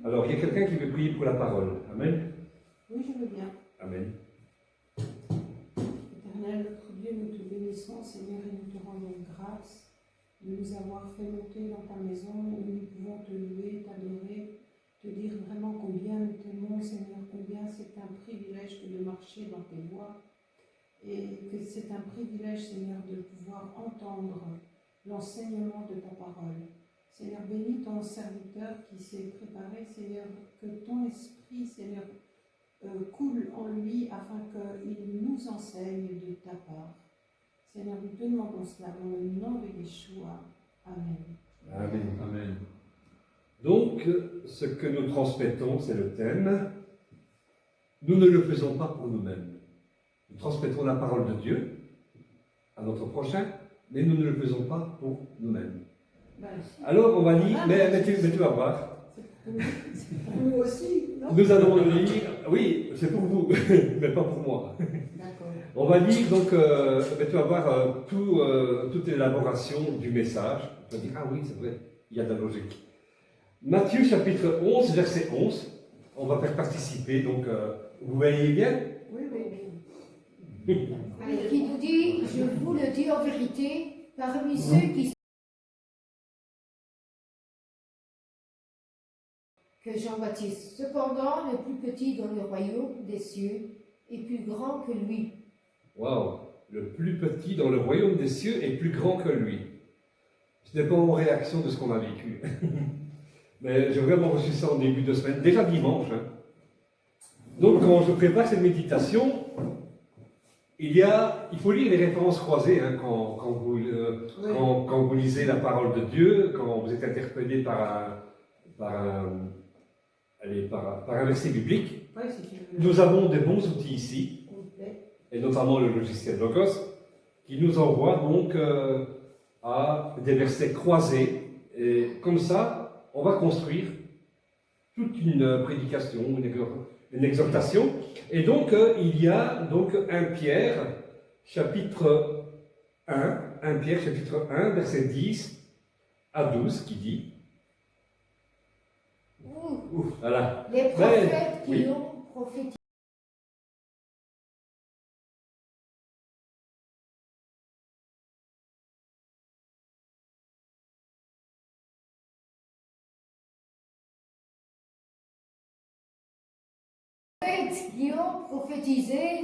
Alors, il y a quelqu'un qui veut prier pour la parole. Amen. Oui, je veux bien. Amen. Éternel, notre Dieu, nous te bénissons, Seigneur, et nous te rendons grâce de nous avoir fait monter dans ta maison où nous pouvons te louer, t'adorer, te dire vraiment combien nous t'aimons, Seigneur, combien c'est un privilège de marcher dans tes voies et que c'est un privilège, Seigneur, de pouvoir entendre l'enseignement de ta parole. Seigneur, bénis ton serviteur qui s'est préparé, Seigneur, que ton esprit, Seigneur, coule en lui afin qu'il nous enseigne de ta part. Seigneur, nous te demandons cela dans le nom de Yeshua. Amen. Amen. Amen. Donc, ce que nous transmettons, c'est le thème. Nous ne le faisons pas pour nous-mêmes. Nous transmettons la parole de Dieu à notre prochain, mais nous ne le faisons pas pour nous-mêmes. Ben, si. Alors, on va lire, mais tu vas voir. C'est pour nous aussi, non? Nous allons le lire, oui, c'est pour vous, mais pas pour moi. D'accord. On va lire donc, mais tu vas voir toute l'élaboration du message. Tu vas dire, ah oui, c'est vrai, il y a de la logique. Matthieu chapitre 11, verset 11. On va faire participer, donc, vous voyez bien? Oui, oui, Et qui nous dit, je vous le dis en vérité, parmi ceux qui que Jean-Baptiste. Cependant, le plus petit dans le royaume des cieux est plus grand que lui. Waouh! Le plus petit dans le royaume des cieux est plus grand que lui. Ce n'est pas en réaction de ce qu'on a vécu. Mais j'ai vraiment reçu ça en début de semaine, déjà dimanche. Hein. Donc, quand je prépare cette méditation, il faut lire les références croisées hein, quand vous lisez la parole de Dieu, quand vous êtes interpellé par un verset biblique. oui, si tu veux. Nous avons des bons outils ici, Complet. et notamment le logiciel Logos, qui nous envoie donc à des versets croisés. Et comme ça, on va construire toute une prédication, une exhortation. Et donc, il y a donc 1 Pierre, chapitre 1 Pierre, chapitre 1, verset 10 à 12, qui dit, voilà. Les prophètes qui oui. ont prophétisé. Qui ont prophétisé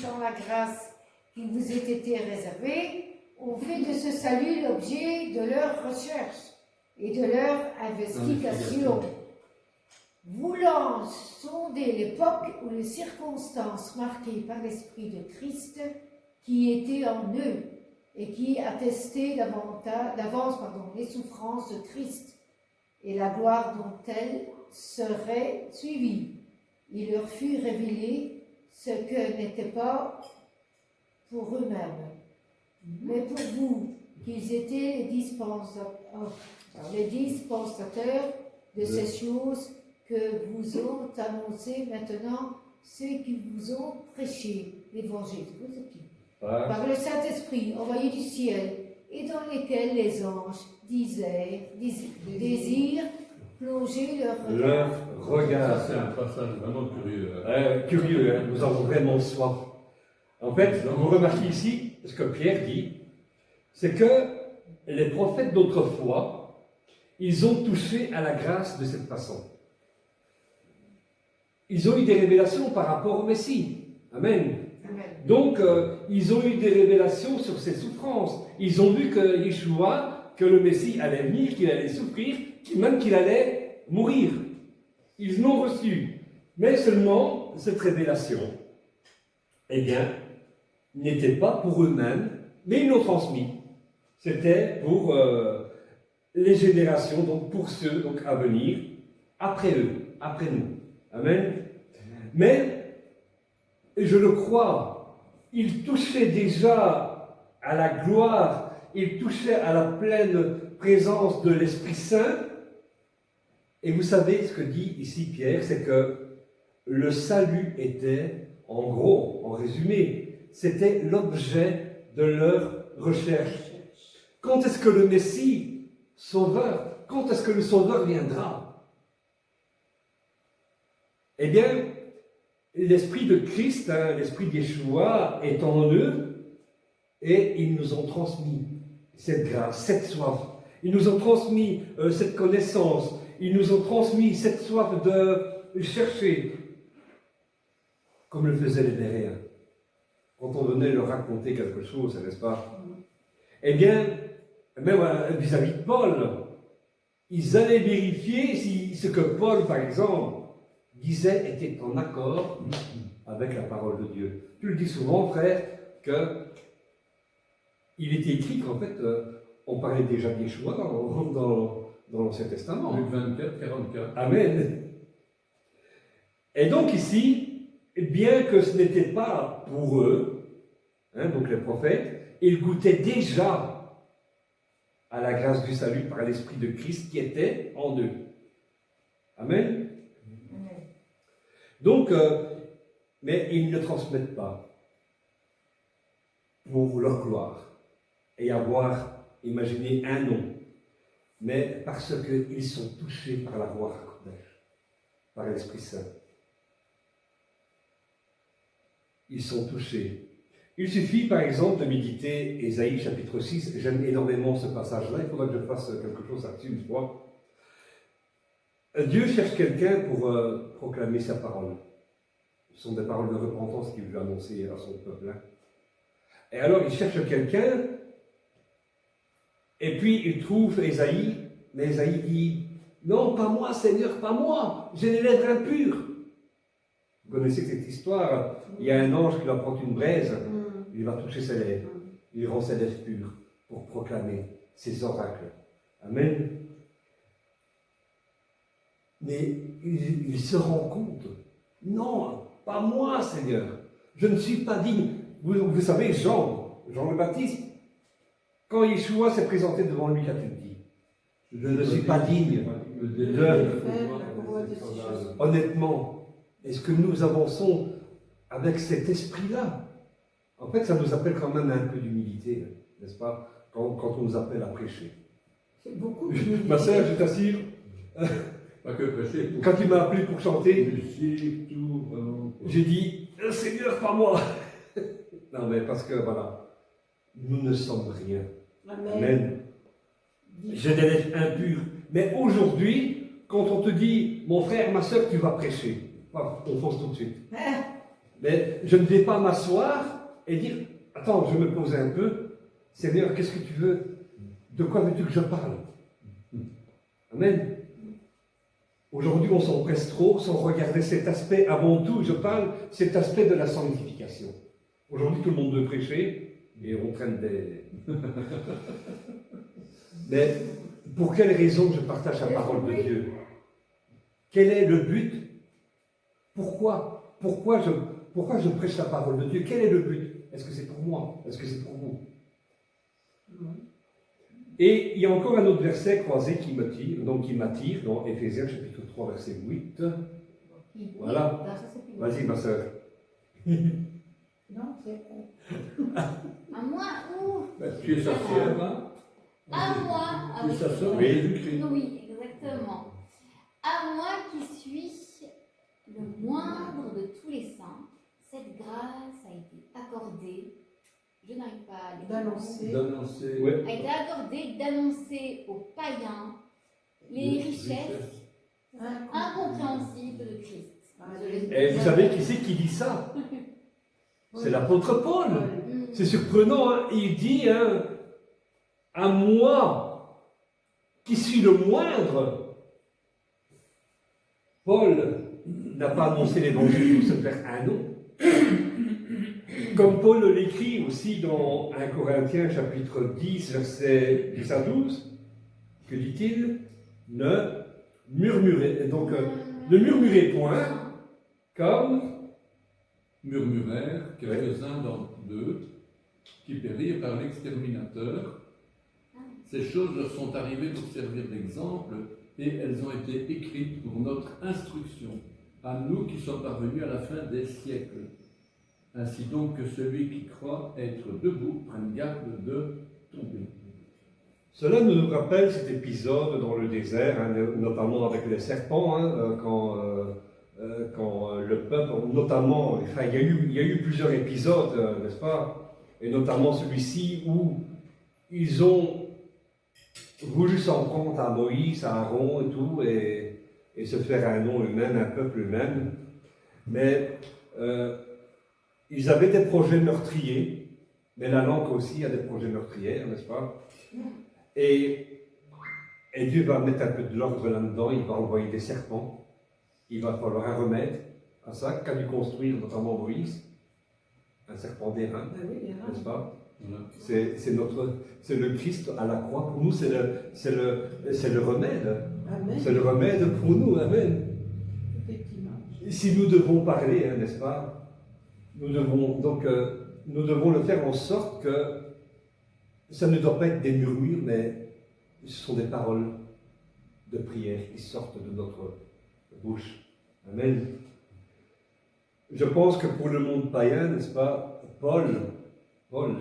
dans la grâce qui vous ait été réservée, ont fait de ce salut l'objet de leur recherche et de leur investigation. Voulant sonder l'époque ou les circonstances marquées par l'Esprit de Christ qui était en eux et qui attestait d'avance les souffrances de Christ et la gloire dont elles seraient suivies. Il leur fut révélé ce que n'était pas pour eux-mêmes, mais pour vous, qu'ils étaient les dispensateurs de ces choses que vous ont annoncées maintenant ceux qui vous ont prêché l'évangile par le Saint-Esprit envoyé du ciel et dans lesquels les anges désirent plonger leur regard. Ça, c'est un passage vraiment curieux. Curieux, hein, nous avons vraiment soif. En fait, vous remarquez ici, ce que Pierre dit, c'est que les prophètes d'autrefois, ils ont touché à la grâce de cette façon. Ils ont eu des révélations par rapport au Messie. Amen. Amen. Donc, ils ont eu des révélations sur ses souffrances. Ils ont vu que Yeshua, que le Messie allait venir, qu'il allait souffrir, même qu'il allait mourir. Ils l'ont reçu. Mais seulement, cette révélation, eh bien, n'était pas pour eux-mêmes, mais ils l'ont transmis. C'était pour les générations, donc pour ceux donc, à venir, après eux, après nous. Amen. Mais, je le crois, ils touchaient déjà à la gloire, ils touchaient à la pleine présence de l'Esprit Saint. Et vous savez ce que dit ici Pierre, c'est que le salut était, en gros, en résumé, c'était l'objet de leur recherche. Quand est-ce que le Messie, Sauveur, quand est-ce que le Sauveur viendra? Eh bien, l'esprit de Christ, hein, l'esprit d'Yeshua est en eux et ils nous ont transmis cette grâce, cette soif. Ils nous ont transmis cette connaissance. Ils nous ont transmis cette soif de chercher, comme le faisaient les Béréens. Quand on venait leur raconter quelque chose, n'est-ce pas? Eh bien, même vis-à-vis de Paul, ils allaient vérifier si ce que Paul, par exemple, disait était en accord avec la parole de Dieu. Tu le dis souvent, frère, que il était écrit qu'en fait, on parlait déjà de Yeshua dans l'Ancien Testament. Luc 24, 44. Amen. Et donc ici, bien que ce n'était pas pour eux, hein, donc les prophètes, ils goûtaient déjà à la grâce du salut par l'Esprit de Christ qui était en eux. Amen. Donc, mais ils ne transmettent pas pour leur gloire et avoir imaginé un nom, mais parce qu'ils sont touchés par la voix HaKodesh, par l'Esprit Saint. Ils sont touchés. Il suffit par exemple de méditer Ésaïe chapitre 6, j'aime énormément ce passage-là, il faudra que je fasse quelque chose là-dessus, je crois. Dieu cherche quelqu'un pour proclamer sa parole. Ce sont des paroles de repentance qu'il veut annoncer à son peuple. Hein. Et alors il cherche quelqu'un, et puis il trouve Ésaïe, mais Ésaïe dit, non, pas moi Seigneur, pas moi, j'ai les lèvres impures. Vous connaissez cette histoire, il y a un ange qui va prendre une braise, il va toucher ses lèvres, il rend ses lèvres pures pour proclamer ses oracles. Amen. Mais il se rend compte, non, pas moi Seigneur, je ne suis pas digne. Vous savez, Jean le Baptiste, quand Yeshua s'est présenté devant lui, qu'a-t-il dit? Je ne suis pas digne de... Honnêtement, est-ce que nous avançons avec cet esprit-là? En fait, ça nous appelle quand même un peu d'humilité, n'est-ce pas, quand on nous appelle à prêcher. C'est beaucoup d'humilité. Ma sœur, je t'assure, Pas que prêcher. quand il m'a appelé pour chanter, Musique, tout, vraiment. j'ai dit, Seigneur, pas moi. Non, mais parce que, voilà, nous ne sommes rien. Amen. Amen. J'ai des lèvres impures. Mais aujourd'hui, quand on te dit, mon frère, ma soeur, tu vas prêcher, on fonce tout de suite. Mais je ne vais pas m'asseoir et dire, attends, je me pose un peu, Seigneur, qu'est-ce que tu veux? De quoi veux-tu que je parle? Amen. Aujourd'hui, on s'empresse trop sans regarder cet aspect, avant tout, je parle, cet aspect de la sanctification. Aujourd'hui, tout le monde veut prêcher et on traîne des... Mais pour quelle raison je partage la parole de Dieu? Quel est le but? Pourquoi je prêche la parole de Dieu? Quel est le but? Est-ce que c'est pour moi? Est-ce que c'est pour vous? Et il y a encore un autre verset croisé qui m'attire, dans Éphésiens chapitre 3, verset 8. Voilà. Vas-y, ma soeur. Non, c'est... À moi ou Tu es sa sœur, hein? à moi. Tu es sa sœur, Oui. Jésus-Christ. Oui, exactement. À moi qui suis le moindre de tous les saints, cette grâce a été accordée, je n'arrive pas à l'écrire, D'annoncer. Ouais. a été accordée d'annoncer aux païens les richesses incompréhensibles de Christ. Et vous savez qui c'est qui dit ça? C'est l'apôtre Paul. C'est surprenant, hein? Il dit, hein, à moi, qui suis le moindre. Paul n'a pas annoncé l'évangile pour se faire un nom. Comme Paul l'écrit aussi dans 1 Corinthiens chapitre 10, versets 10 à 12, que dit-il? Ne murmurez, donc ne murmurez point, comme Murmurèrent quelques-uns d'entre eux qui périrent par l'exterminateur. Ces choses leur sont arrivées pour servir d'exemple et elles ont été écrites pour notre instruction, à nous qui sommes parvenus à la fin des siècles. Ainsi donc que celui qui croit être debout prenne garde de tomber. Cela nous rappelle cet épisode dans le désert, hein, notamment avec les serpents, hein, quand quand le peuple, notamment, enfin, il y a eu plusieurs épisodes, n'est-ce pas? Et notamment celui-ci où ils ont voulu s'en prendre à Moïse, à Aaron et tout, et se faire un nom eux-mêmes, un peuple eux-mêmes. Mais ils avaient des projets meurtriers, mais la langue aussi a des projets meurtriers, n'est-ce pas? Et Dieu va mettre un peu de l'ordre là-dedans, il va envoyer des serpents, il va falloir un remède à ça, qu'a dû construire notamment Moïse, un serpent d'airain, n'est-ce pas? Voilà. C'est le Christ à la croix, pour nous c'est le remède, Amen. c'est le remède pour nous, amen. Effectivement. Si nous devons parler, hein, n'est-ce pas? Nous devons le faire en sorte que ça ne doit pas être des murmures, mais ce sont des paroles de prière qui sortent de notre bouche. Amen. Je pense que pour le monde païen, n'est-ce pas,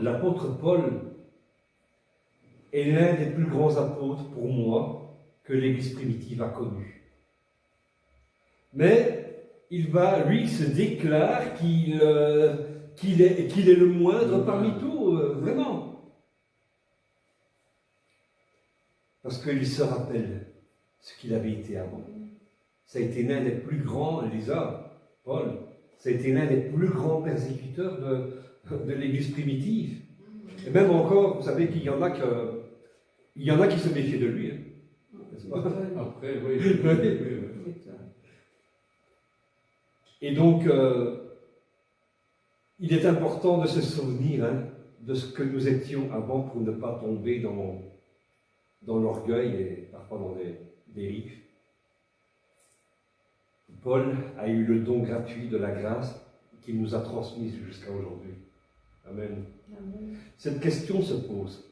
l'apôtre Paul est l'un des plus grands apôtres pour moi que l'Église primitive a connu. Mais lui, il se déclare qu'il est le moindre parmi tous, vraiment. Parce qu'il se rappelle ce qu'il avait été avant. Ça a été l'un des plus grands, Elisa, Paul, ça a été l'un des plus grands persécuteurs de l'Église primitive. Et même encore, vous savez qu'il y en a qui se méfiaient de lui. Hein, n'est-ce pas? Après, oui. Et donc, il est important de se souvenir de ce que nous étions avant pour ne pas tomber dans l'orgueil et parfois dans des dérives. Paul a eu le don gratuit de la grâce qu'il nous a transmise jusqu'à aujourd'hui. Amen. Amen. Cette question se pose.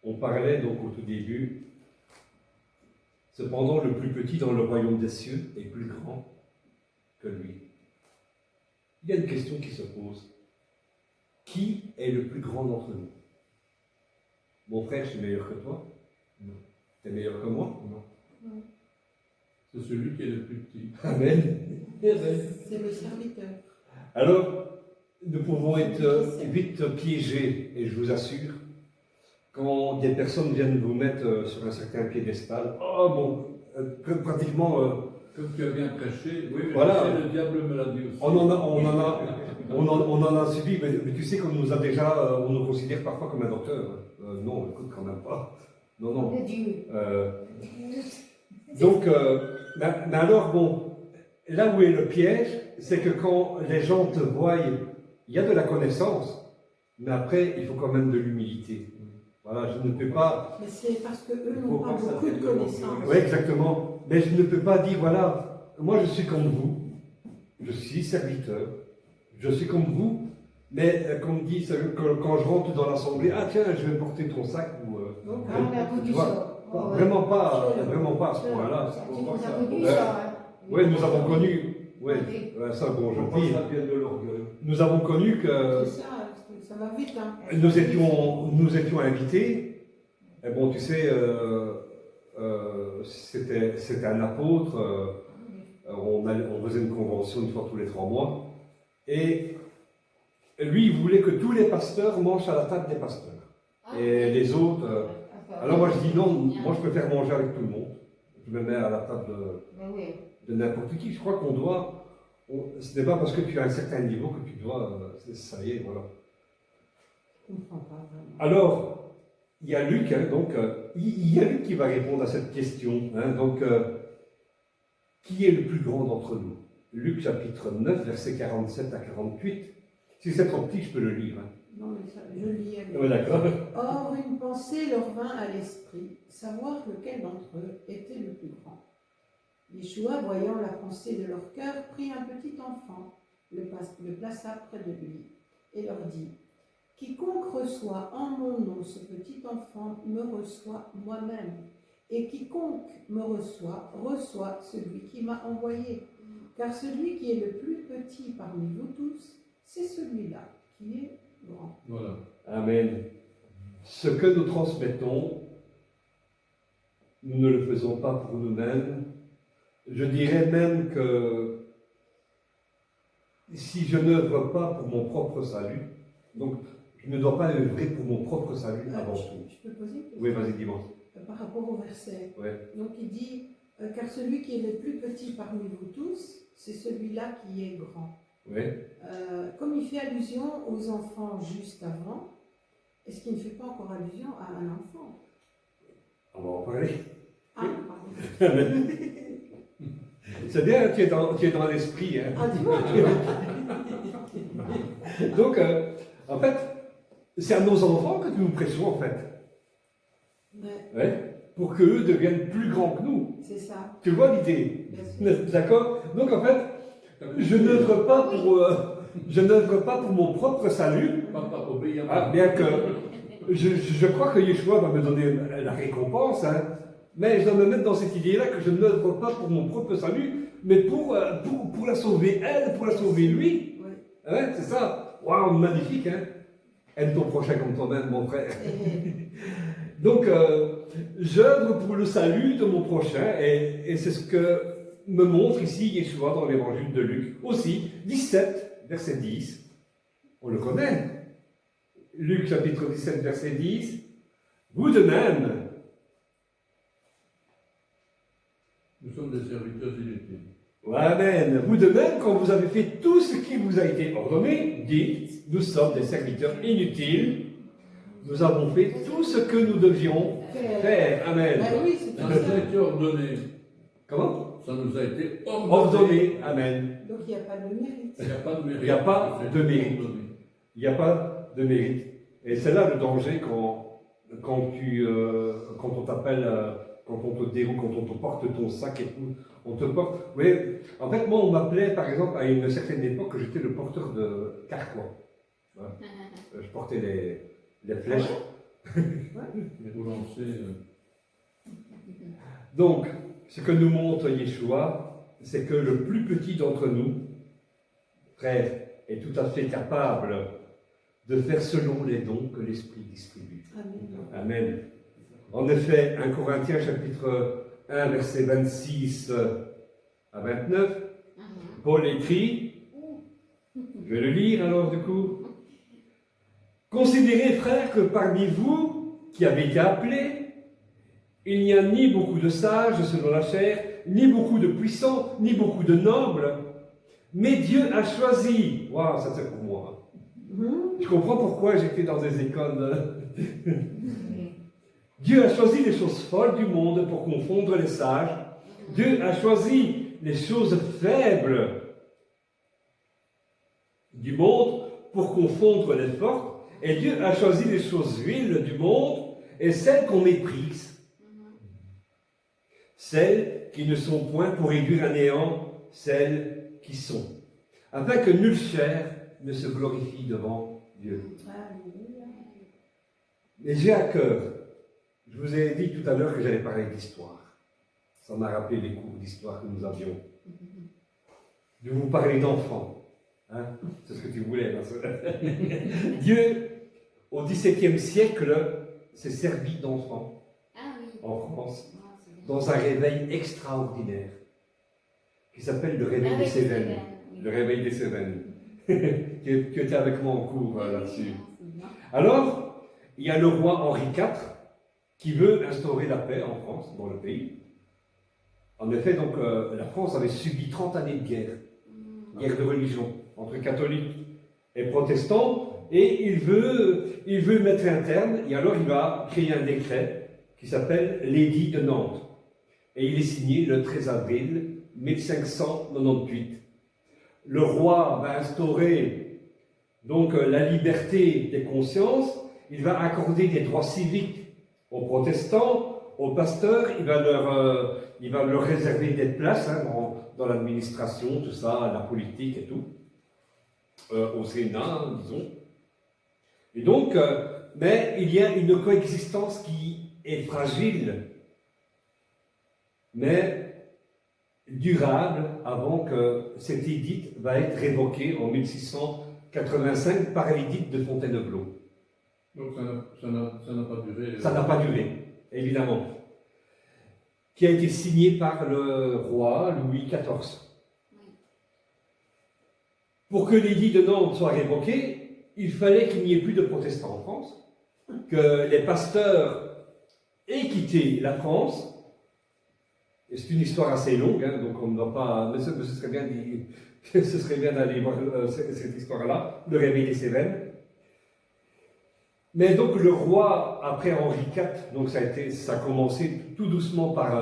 On parlait donc au tout début, cependant le plus petit dans le royaume des cieux est plus grand que lui. Il y a une question qui se pose. Qui est le plus grand d'entre nous? Mon frère, je suis meilleur que toi? Non. Tu es meilleur que moi? Non. C'est celui qui est le plus petit. Amen. C'est le serviteur. Alors, nous pouvons être vite piégés, et je vous assure, quand des personnes viennent vous mettre sur un certain piédestal, pratiquement... Comme tu as bien prêché, oui, mais voilà. le diable me l'a dit aussi. On en a subi, mais tu sais qu'on nous a déjà, on nous considère parfois comme un docteur. Non, écoute, quand même pas. Non. De Dieu. Donc, mais alors, bon, là où est le piège, c'est que quand les gens te voient, il y a de la connaissance, mais après, il faut quand même de l'humilité. Voilà, je ne peux pas... Mais c'est parce qu'eux n'ont pas beaucoup de connaissances. Oui, exactement. Mais je ne peux pas dire, voilà, moi je suis comme vous, je suis serviteur, je suis comme vous, mais comme dit, quand je rentre dans l'assemblée, ah tiens, je vais porter ton sac ou... On a connu ça. Vraiment pas à ce point-là. On a connu ça. Oui, nous avons connu, ça bon, je dis, nous avons connu que Ça va vite, hein. nous étions invités, et bon, tu sais, c'était un apôtre, on faisait une convention une fois tous les 3 mois, et lui, il voulait que tous les pasteurs mangent à la table des pasteurs. Et les autres... alors moi je dis non, moi je préfère manger avec tout le monde. Je me mets à la table de n'importe qui. Je crois qu'on doit... ce n'est pas parce que tu as un certain niveau que tu dois... ça y est, voilà. Je ne comprends pas vraiment. Alors, il y a Luc, donc, il y a Luc qui va répondre à cette question. Donc, qui est le plus grand d'entre nous? Luc chapitre 9, versets 47 à 48. Si c'est trop petit, je peux le lire. Non, mais ça, je lis avec. Oui, d'accord. Or, une pensée leur vint à l'esprit, savoir lequel d'entre eux était le plus grand. Yeshua, voyant la pensée de leur cœur, prit un petit enfant, le plaça près de lui, et leur dit, « Quiconque reçoit en mon nom ce petit enfant me reçoit moi-même, et quiconque me reçoit, reçoit celui qui m'a envoyé. Car celui qui est le plus petit parmi vous tous, c'est celui-là qui est grand. » Voilà. Amen. Ce que nous transmettons, nous ne le faisons pas pour nous-mêmes. Je dirais même que si je n'œuvre pas pour mon propre salut, donc je ne dois pas œuvrer pour mon propre salut avant tout. Je peux poser une question? Oui, vas-y, dis-moi. Par rapport au verset. Ouais. Donc il dit, car celui qui est le plus petit parmi vous tous, c'est celui-là qui est grand. Oui. Comme il fait allusion aux enfants juste avant, est-ce qu'il ne fait pas encore allusion à un enfant? On va en parler. Ah, pardon. C'est bien, tu es dans l'esprit. Hein. Ah, dis-moi. Donc, en fait, c'est à nos enfants que nous prêchons, en fait. Ouais, Ouais, pour qu'eux deviennent plus grands que nous. c'est ça. Tu vois l'idée? Bien sûr. D'accord? Donc, en fait, je n'œuvre pas pour mon propre salut. Papa, obéis à moi. Ah, bien que je crois que Yeshua va me donner la récompense, hein, mais je dois me mettre dans cette idée-là que je n'œuvre pas pour mon propre salut, mais pour la sauver elle, pour la sauver lui. Ouais. Hein, c'est ça. Waouh, magnifique, hein. Aime ton prochain comme toi-même, mon frère. Donc, j'œuvre pour le salut de mon prochain, et c'est ce que me montre ici Yeshua dans l'évangile de Luc. Aussi, 17, verset 10, on le connaît. Luc chapitre 17, verset 10, vous de même. Nous sommes des serviteurs inutiles. Amen. Vous de même, quand vous avez fait tout ce qui vous a été ordonné, dites, nous sommes des serviteurs inutiles. Nous avons fait tout ce que nous devions faire. Amen. Ben oui, c'est Ça tout nous ça. a été ordonné. Comment? Ça nous a été Ordonné. Amen. Donc il n'y a pas de mérite. Il n'y a pas de mérite. Il n'y a pas de mérite. Ordonné. Il n'y a pas de mérite. Et c'est là le danger quand on t'appelle, quand on te déroule, quand on te porte ton sac et tout. On te porte. Vous voyez, en fait, moi, on m'appelait, par exemple, à une certaine époque, que j'étais le porteur de carquois. Voilà. Je portais les flèches. Et vous lancez. Donc, ce que nous montre Yeshua, c'est que le plus petit d'entre nous, frère, est tout à fait capable de faire selon les dons que l'Esprit distribue. Amen. Amen. En effet, 1 Corinthiens chapitre 1, verset 26 à 29, Paul écrit, je vais le lire alors du coup, considérez, frères, que parmi vous qui avez été appelés, il n'y a ni beaucoup de sages selon la chair, ni beaucoup de puissants, ni beaucoup de nobles, mais Dieu a choisi. Waouh, ça c'est pour moi. Je comprends pourquoi j'étais dans des écoles. Dieu a choisi les choses folles du monde pour confondre les sages. Dieu a choisi les choses faibles du monde pour confondre les fortes. Et Dieu a choisi les choses viles du monde et celles qu'on méprise. Celles qui ne sont point pour réduire à néant celles qui sont. Afin que nulle chair ne se glorifie devant Dieu. Alléluia. Mais j'ai à cœur, je vous ai dit tout à l'heure que j'allais parler d'histoire. Ça m'a rappelé les cours d'histoire que nous avions. Je vais vous parler d'enfants. Hein? C'est ce que tu voulais. Dieu, au XVIIe siècle, s'est servi d'enfants en France dans un réveil extraordinaire qui s'appelle le réveil des Cévennes. Le réveil des Cévennes. Tu étais avec moi en cours là-dessus. Alors, il y a le roi Henri IV qui veut instaurer la paix en France, dans le pays. En effet, donc, la France avait subi 30 années de guerre de religion, entre catholiques et protestants, et il veut mettre un terme, et alors il va créer un décret qui s'appelle l'édit de Nantes. Et il est signé le 13 avril 1598. Le roi va instaurer donc la liberté des consciences, il va accorder des droits civiques aux protestants, aux pasteurs, il va leur réserver des places dans l'administration, tout ça, la politique et tout, au Sénat, disons. Et donc, mais il y a une coexistence qui est fragile, mais durable, avant que cet édit va être révoqué en 1685 par l'édit de Fontainebleau. Donc ça n'a pas duré. Ça n'a pas duré, évidemment. qui a été signé par le roi Louis XIV. Pour que l'édit de Nantes soit révoqué, il fallait qu'il n'y ait plus de protestants en France, que les pasteurs aient quitté la France. Et c'est une histoire assez longue, hein, donc on ne va pas. Mais ce serait bien d'aller voir cette histoire-là, le réveil des Cévennes. Mais donc le roi, après Henri IV, donc ça a commencé tout doucement par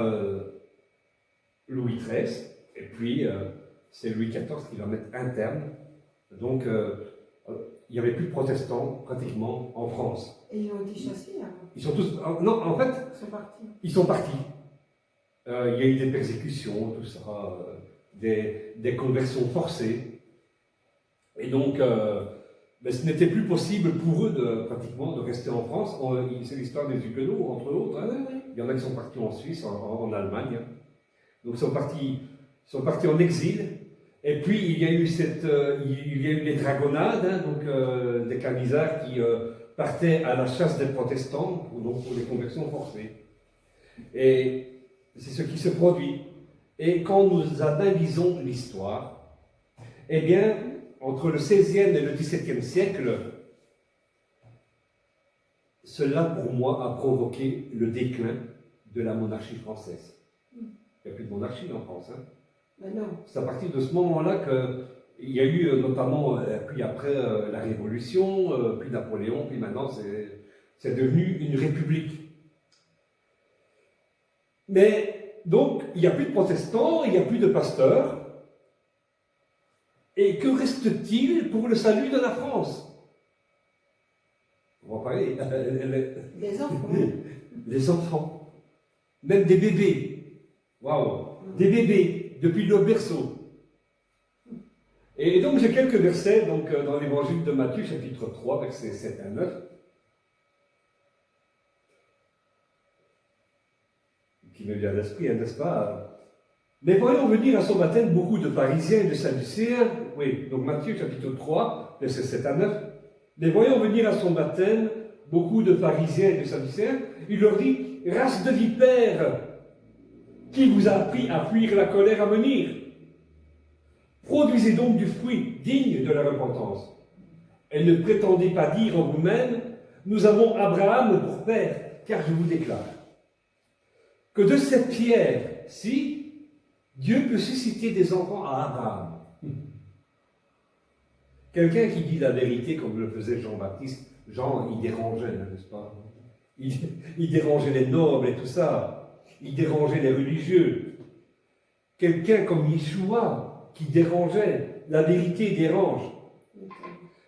Louis XIII, et puis c'est Louis XIV qui va mettre un terme. Donc il n'y avait plus de protestants pratiquement en France. Et ils ont été chassés alors. Ils sont tous. Non, en fait, Ils sont partis. ils sont partis. Il y a eu des persécutions, tout ça, des conversions forcées. Et donc, mais ce n'était plus possible pour eux pratiquement de rester en France. C'est l'histoire des Huguenots, entre autres. Hein. Il y en a qui sont partis en Suisse, en Allemagne. Donc ils sont partis en exil. Et puis il y a eu les dragonnades, hein, donc des camisards qui partaient à la chasse des protestants, donc pour les conversions forcées. Et c'est ce qui se produit. Et quand nous analysons l'histoire, eh bien, entre le XVIe et le XVIIe siècle, cela, pour moi, a provoqué le déclin de la monarchie française. Il n'y a plus de monarchie en France. Hein. Ben non. C'est à partir de ce moment-là qu'il y a eu, notamment, puis après la Révolution, puis Napoléon, puis maintenant, c'est devenu une république. Mais, donc, il n'y a plus de protestants, il n'y a plus de pasteurs. Et que reste-t-il pour le salut de la France? On va parler. Des enfants. Les enfants. Même des bébés. Waouh! Des bébés, depuis le berceau. Et donc, j'ai quelques versets donc, dans l'évangile de Matthieu, chapitre 3, versets 7 à 9. Qui me vient à l'esprit, n'est-ce pas? Mais voyons venir à son baptême beaucoup de pharisiens et de sadducéens. Oui, donc Matthieu chapitre 3, versets 7 à 9. Mais voyons venir à son baptême beaucoup de pharisiens et de sadducéens. Il leur dit, race de vipères, qui vous a appris à fuir la colère à venir? Produisez donc du fruit digne de la repentance. Et ne prétendez pas dire en vous-même, nous avons Abraham pour père, car je vous déclare que de cette pierre-ci, Dieu peut susciter des enfants à Abraham. Quelqu'un qui dit la vérité comme le faisait Jean-Baptiste, Jean, il dérangeait, n'est-ce pas? Il dérangeait les nobles et tout ça. Il dérangeait les religieux. Quelqu'un comme Yeshua, qui dérangeait, la vérité dérange.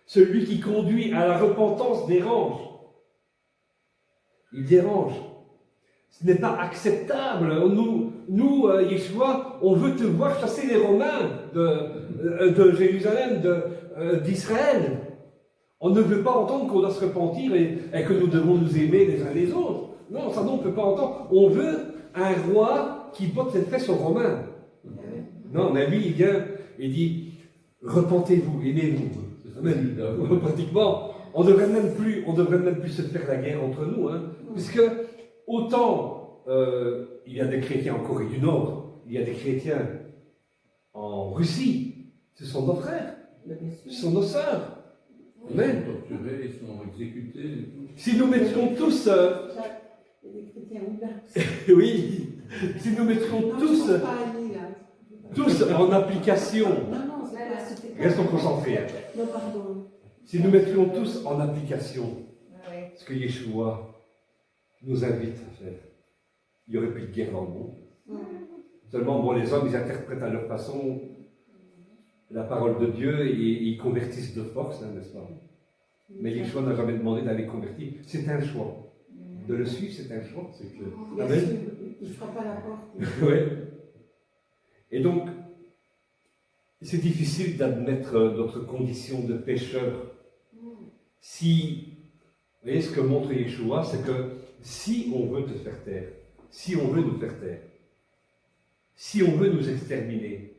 Celui qui conduit à la repentance dérange. Il dérange. Ce n'est pas acceptable. Nous, Yeshua, on veut te voir chasser les Romains de Jérusalem, d'Israël. On ne veut pas entendre qu'on doit se repentir et que nous devons nous aimer les uns les autres. Non, ça, non, on ne peut pas entendre. On veut un roi qui botte les fesses aux Romains. Non, mais lui, il vient et dit, repentez-vous, aimez-vous. Pratiquement, on ne devrait même plus se faire la guerre entre nous, hein, puisque autant il y a des chrétiens en Corée du Nord, il y a des chrétiens en Russie, ce sont nos frères, ce sont nos sœurs. Ils sont torturés, ils sont exécutés. Et tout. Si nous mettions tous... Il y a des chrétiens ouverts. oui, si nous mettions tous en application... Non, c'est pas... Restons concentrés. Non, pardon. Si nous mettions tous en application ce que Yeshua nous invite à faire, il n'y aurait plus de guerre dans le monde. Seulement, bon, les hommes, ils interprètent à leur façon la parole de Dieu et ils convertissent de force, hein, n'est-ce pas? Mais Yeshua n'a jamais demandé d'aller convertir. C'est un choix. De le suivre, c'est un choix. C'est clair. Amen. Il ne fera pas la porte. Oui. Et donc, c'est difficile d'admettre notre condition de pécheur. Si, vous voyez, ce que montre Yeshua, c'est que si on veut te faire taire, si on veut nous faire taire, si on veut nous exterminer,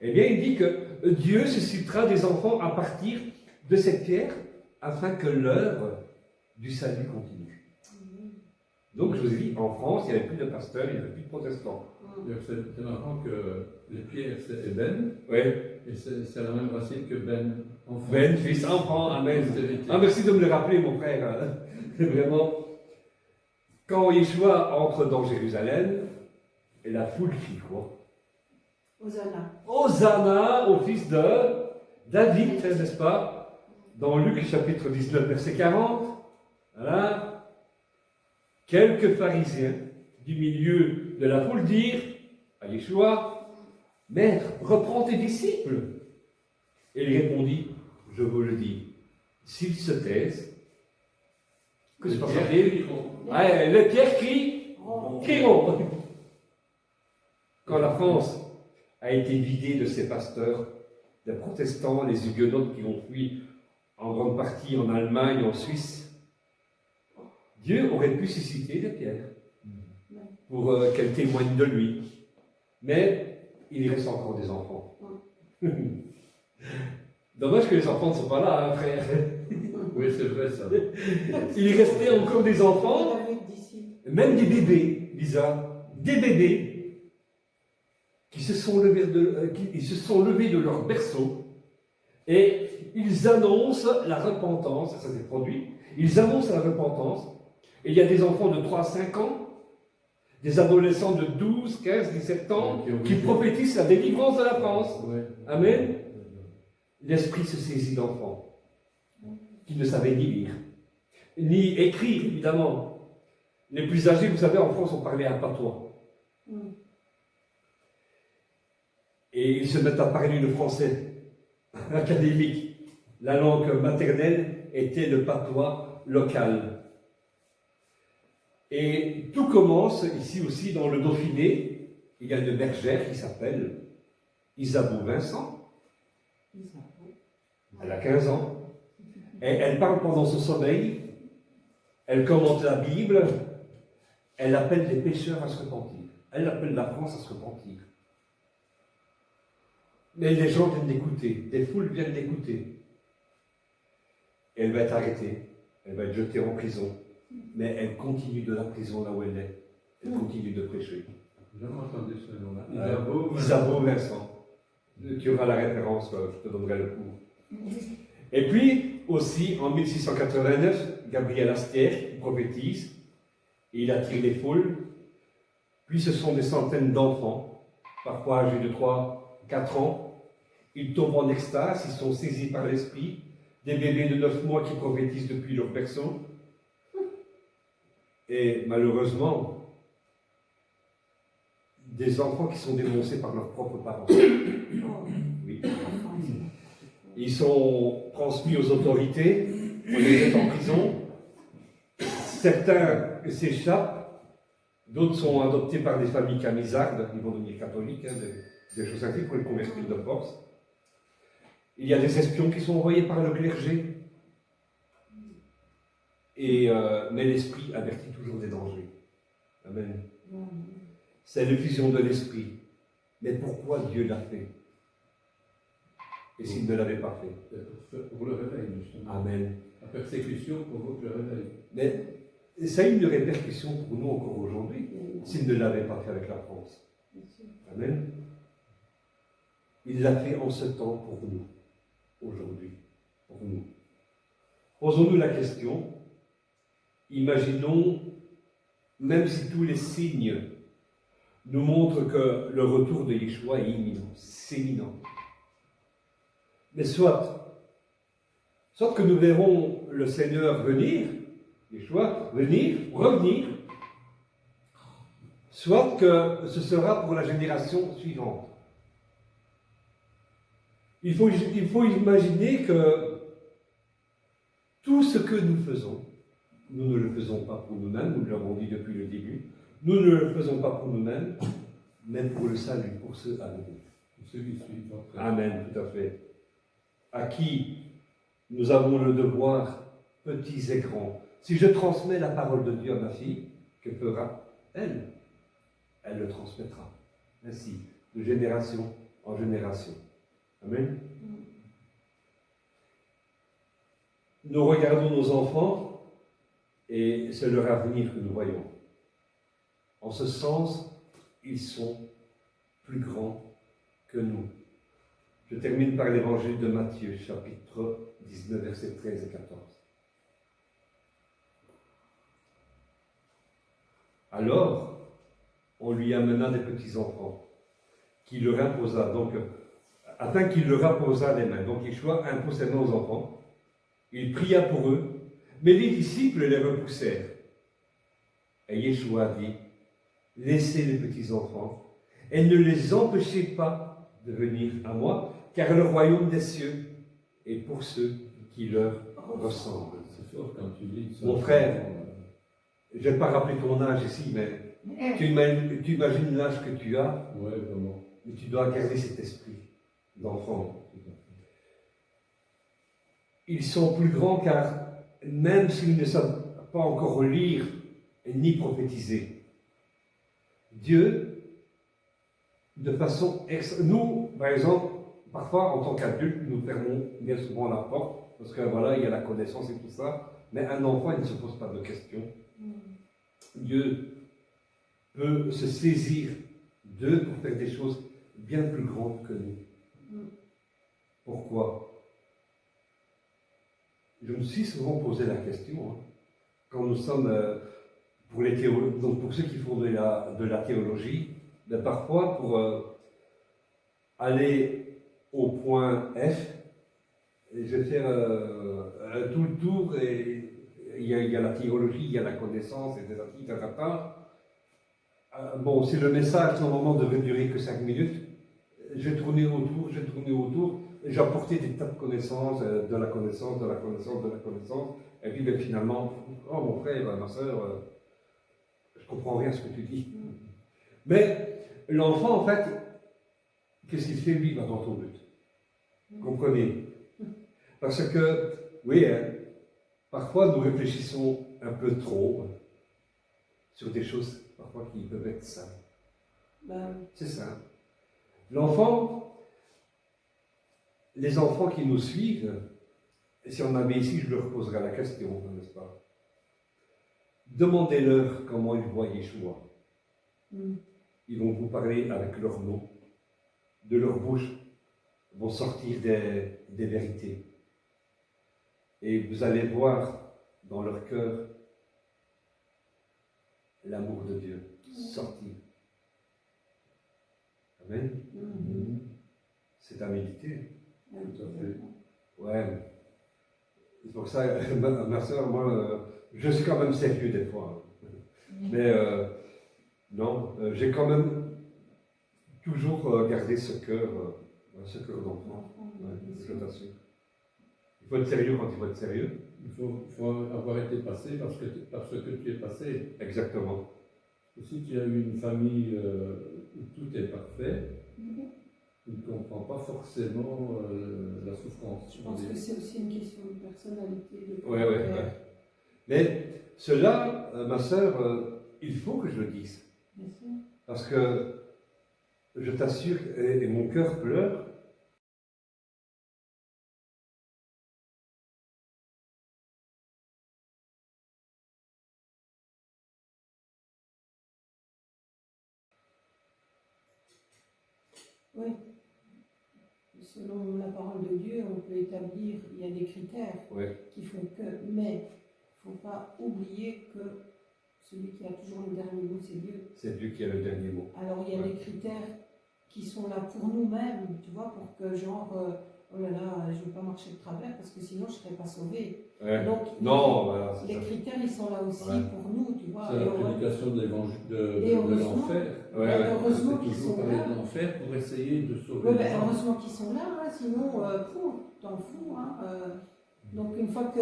eh bien, il dit que Dieu suscitera des enfants à partir de cette pierre afin que l'œuvre du salut continue. Donc je vous ai dit, en France, il n'y avait plus de pasteurs, il n'y avait plus de protestants. D'ailleurs, c'est marrant que les pierres, c'est Eben, Oui. et c'est la même racine que Ben, enfant. Ben, fils, enfant, amen. Postérité. Ah, merci de me le rappeler, mon frère. C'est vraiment. Quand Yeshua entre dans Jérusalem, et la foule crie quoi? Hosanna. Hosanna au fils de David, n'est-ce pas? Dans Luc chapitre 19, verset 40. Voilà. Quelques pharisiens du milieu de la foule dirent à Yeshua, Maître, reprends tes disciples. Et il répondit, je vous le dis, s'ils se taisent, que se passe-t-il? Les pierres crieront. Quand la France a été vidée de ses pasteurs, les protestants, les huguenots qui ont fui en grande partie en Allemagne, en Suisse, Dieu aurait pu susciter des pierres pour qu'elles témoignent de lui. Mais il reste encore des enfants. Dommage que les enfants ne sont pas là, hein, frère. Oui, c'est vrai ça. Il restait encore des enfants, David disciple. même des bébés, Lisa, des bébés qui se sont levés de leur berceau et ils annoncent la repentance, ça s'est produit, ils annoncent la repentance, et il y a des enfants de 3 à 5 ans, des adolescents de 12, 15, 17 ans qui prophétisent la délivrance de la France. Ouais. Amen. L'esprit se saisit d'enfants qui ne savaient ni lire, ni écrire, évidemment. Les plus âgés, vous savez, en France, on parlait un patois. Et ils se mettent à parler le français académique. La langue maternelle était le patois local. Et tout commence ici aussi dans le Dauphiné. Il y a une bergère qui s'appelle Isabeau Vincent. Elle a 15 ans. Et elle parle pendant son sommeil. Elle commente la Bible. Elle appelle les pécheurs à se repentir. Elle appelle la France à se repentir. Mais les gens viennent l'écouter. Des foules viennent l'écouter. Elle va être arrêtée. Elle va être jetée en prison. Mais elle continue de la prison là où elle est. Elle continue de prêcher. J'ai jamais entendu ce nom-là. Isabeau Vincent. Tu auras la référence, je te donnerai le cours. Et puis, aussi, en 1689, Gabriel Astier prophétise, et il attire les foules. Puis ce sont des centaines d'enfants, parfois âgés de 3, 4 ans. Ils tombent en extase, ils sont saisis par l'esprit. Des bébés de 9 mois qui prophétisent depuis leur berceau. Et malheureusement, des enfants qui sont dénoncés par leurs propres parents. Oui. Ils sont transmis aux autorités, on les met en prison. Certains s'échappent, d'autres sont adoptés par des familles camisardes, ils vont devenir catholiques, hein, des choses ainsi pour les convertir de force. Il y a des espions qui sont envoyés par le clergé. Mais l'esprit avertit toujours des dangers. Amen. C'est l'effusion de l'esprit. Mais pourquoi Dieu l'a fait? Et s'il ne l'avait pas fait? Pour le réveil, justement. Amen. La persécution provoque le réveil. Mais ça a une répercussion pour nous encore aujourd'hui, s'il ne l'avait pas fait avec la France. Amen. Il l'a fait en ce temps pour nous, aujourd'hui, pour nous. Posons-nous la question, imaginons, même si tous les signes nous montrent que le retour de Yeshua est imminent, c'est imminent. Mais soit que nous verrons le Seigneur venir, Yeshua venir, revenir, soit que ce sera pour la génération suivante. Il faut imaginer que tout ce que nous faisons, nous ne le faisons pas pour nous-mêmes, nous l'avons dit depuis le début, nous ne le faisons pas pour nous-mêmes, mais pour le salut, pour ceux à venir. Pour ceux qui suivent après. Amen, tout à fait. À qui nous avons le devoir, petits et grands. Si je transmets la parole de Dieu à ma fille, que fera elle? Elle le transmettra. Ainsi, de génération en génération. Amen. Nous regardons nos enfants et c'est leur avenir que nous voyons. En ce sens, ils sont plus grands que nous. Je termine par l'évangile de Matthieu, chapitre 19, versets 13 et 14. Alors, on lui amena des petits-enfants, qui leur imposa, donc, afin qu'il leur imposât les mains. Donc, Yeshua impose ses mains aux enfants. Il pria pour eux, mais les disciples les repoussèrent. Et Yeshua dit, laissez les petits-enfants, et ne les empêchez pas de venir à moi, car le royaume des cieux est pour ceux qui leur ressemblent. C'est fort quand tu dis ça. Mon frère, je ne vais pas rappeler ton âge ici, mais tu imagines l'âge que tu as, Ouais, vraiment. mais tu dois garder cet esprit d'enfant. Ils sont plus grands car même s'ils ne savent pas encore lire ni prophétiser, Dieu, de façon nous, par exemple, parfois en tant qu'adultes, nous fermons bien souvent la porte parce que voilà, il y a la connaissance et tout ça, mais un enfant, il ne se pose pas de questions. Dieu peut se saisir d'eux pour faire des choses bien plus grandes que nous. Pourquoi? Je me suis souvent posé la question, quand nous sommes, pour les théologiens, donc pour ceux qui font de la théologie, ben parfois pour aller au point F, et je vais faire tout le tour, et il y a la théologie, il y a la connaissance, etc. Bon, si le message normalement devait durer que 5 minutes, j'ai tourné autour, et j'ai apporté des tas de connaissances, de la connaissance, et puis ben, finalement, oh mon frère, ma soeur, je comprends rien à ce que tu dis. Mais l'enfant, en fait, qu'est-ce qu'il fait? Lui, il va dans ton but. Comprenez? Parce que, oui, parfois nous réfléchissons un peu trop sur des choses parfois qui peuvent être simples. C'est ça. L'enfant, les enfants qui nous suivent, et si on avait ici, je leur poserai la question, n'est-ce pas? Demandez-leur comment ils voient Yeshua. Ils vont vous parler avec leurs mots, de leur bouche vont sortir des vérités. Et vous allez voir dans leur cœur l'amour de Dieu sortir. Amen. C'est à méditer. Tout à fait. Ouais. C'est pour ça, ma soeur, moi, je suis quand même sérieux des fois. Mais non, j'ai quand même toujours gardé ce cœur d'enfant. Ouais, je t'assure. Il faut être sérieux quand il faut être sérieux. Il faut avoir été passé parce que tu es passé. Exactement. Si tu as eu une famille où tout est parfait, tu ne comprends pas forcément la souffrance. Je pense que c'est aussi une question de personnalité. Oui. Mais cela, ma sœur, il faut que je le dise. Bien sûr. Parce que je t'assure, et mon cœur pleure. Oui. Selon la parole de Dieu, on peut établir, il y a des critères qui font que, mais il ne faut pas oublier que celui qui a toujours le dernier mot, c'est Dieu. C'est Dieu qui a le dernier mot. Alors il y a des critères qui sont là pour nous-mêmes, tu vois, pour que genre, oh là là, je ne veux pas marcher de travers parce que sinon je ne serais pas sauvé. Donc voilà, les critères, ils sont là aussi pour nous, tu vois. C'est la prédication de l'évangile de l'enfer. Heureusement qu'ils toujours sont parler là. de l'enfer pour essayer de sauver les gens. Heureusement qu'ils sont là, sinon, t'en fous. Donc une fois que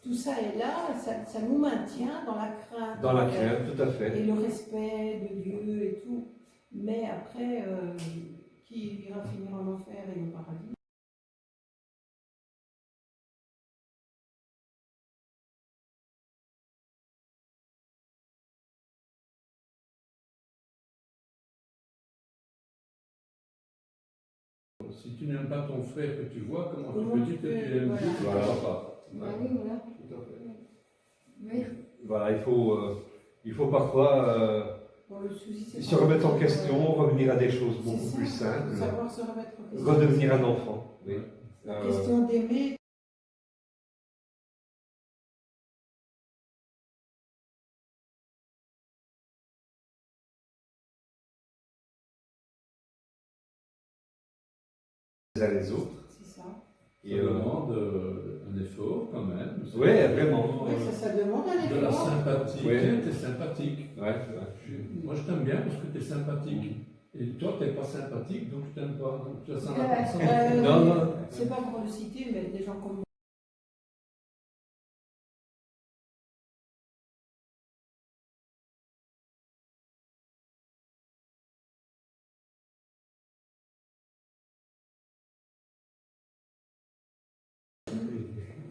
tout ça est là, ça nous maintient dans la crainte. Dans la crainte, tout à fait. Et le respect de Dieu et tout. Mais après, qui ira finir en enfer et au paradis? Si tu n'aimes pas ton frère que tu vois, comment tu peux dire que tu aimes Dieu? Voilà. Oui, voilà. Tout à fait. Oui. Voilà, il faut parfois Bon, le souci, c'est Se remettre en question, revenir à des choses C'est beaucoup ça, plus simples, savoir se remettre en question. redevenir un enfant. Oui. La question d'aimer. Les uns les autres. C'est ça. Ça demande un effort quand même. Oui, vraiment. Oui, ça demande un De la effort. sympathie. Ouais. Tiens, t'es sympathique. Ouais. Moi, je t'aime bien parce que tu es sympathique. Et toi, tu n'es pas sympathique, donc je t'aime pas. Donc, ça n'a pas de sens. Non. C'est pas pour le citer, mais des gens comme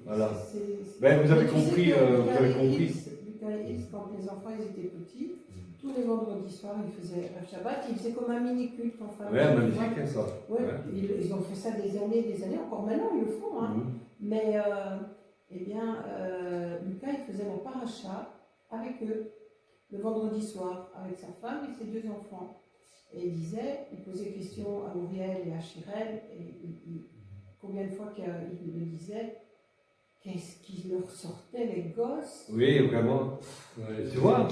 Voilà. c'est- Ben, vous avez Mais tu sais compris, que vous avez Lucas et compris. Ilse, quand les enfants ils étaient petits, tous les vendredis soirs, ils faisaient un Shabbat, ils faisaient comme un mini-culte en famille. Ouais, tu magnifique, vois. hein, ça. Ouais, Ouais. ils ont fait ça des années, encore maintenant ils le font. Hein. Mhm. Mais, eh bien, Lucas, il faisait la paracha avec eux, le vendredi soir, avec sa femme et ses 2 enfants. Et il posait question à Uriel et à Chirel, et combien de fois qu'il le disait, qu'est-ce qui leur sortait les gosses. Oui, vraiment. Ouais, Tu vois,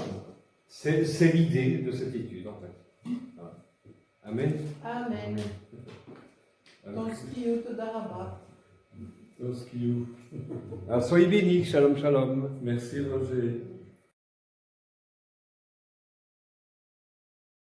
c'est l'idée de cette étude, en fait. Voilà. Amen. Amen. Dans ce qui est au Daraba. Toskiou. Alors, soyez bénis, shalom, shalom. Merci Roger.